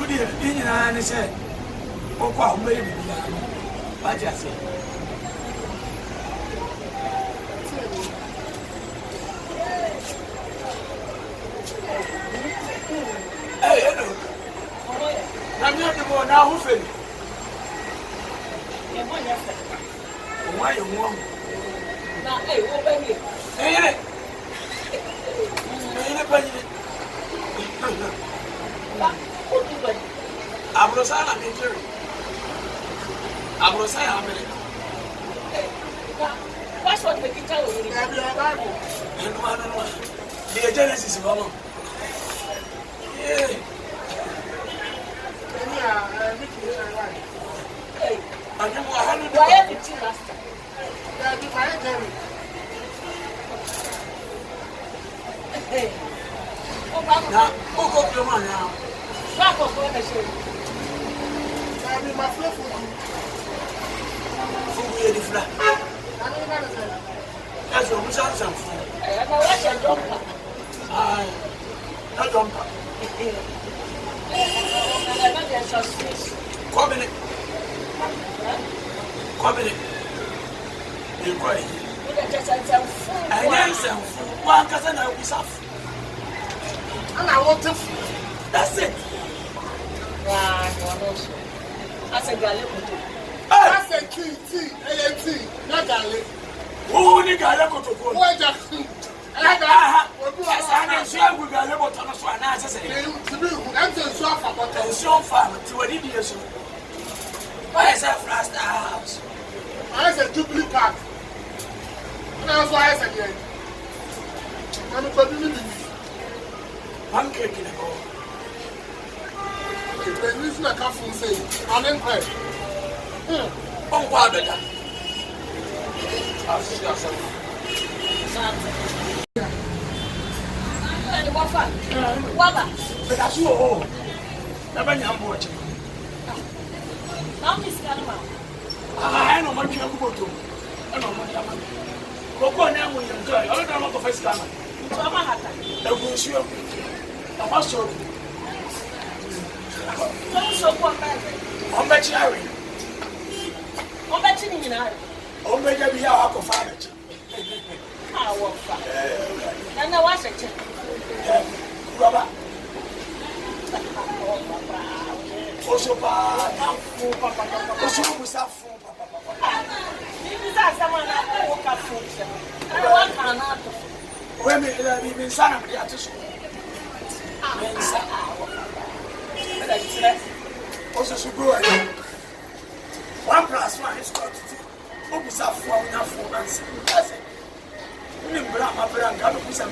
dear, in an said, oh, maybe, I just said. Hey, hello. I'm not the one now who fell. Why you want? Now, hey, over here. Hey, I'm Rosana, I'm injured. I'm Rosana, I'm in. What's what the guitar will be? And one, the Genesis of all. Yeah. I know what happened. Why are you last time? Now, who got your money now? Back of what I said. I mean, my flow for you. Who will the flat? That's your chance of food. I know what's your jumper. No jumper. Come in. You're quiet. I am some food. One cousin, I will suffer. And I want to. That's it. That's a gallery. That's a tea, not gallery. Who the gallery to go? Why just? I am sure we got able to answer. I'm just so far, but I'm so far to an idiot. Why is that fast house? I said duplicate. And that's why I said again. I'm a community. Pancake in the bowl. If the reason I can't say, I'm in bed. Oh, what the guy? I'll see yourself. What? But that's your home. Never knew I'm watching. I know what you're going to. I know what you're going to. Go on now with your girl. I don't know what the first time. I'm going to show you. I'm also. Don't so poor man. I'm bet you are. I'm betting you know. I'm betting you are a father. I walk fast. And I was a child. Robert. Also, Papa. Also, Musafu. This is someone that walk up for. I want another. Women, we've been son of the artist. Also, so good. 1 + 1 is got to do. Musafu, enough for us. That's it. My brother, I'm going to put some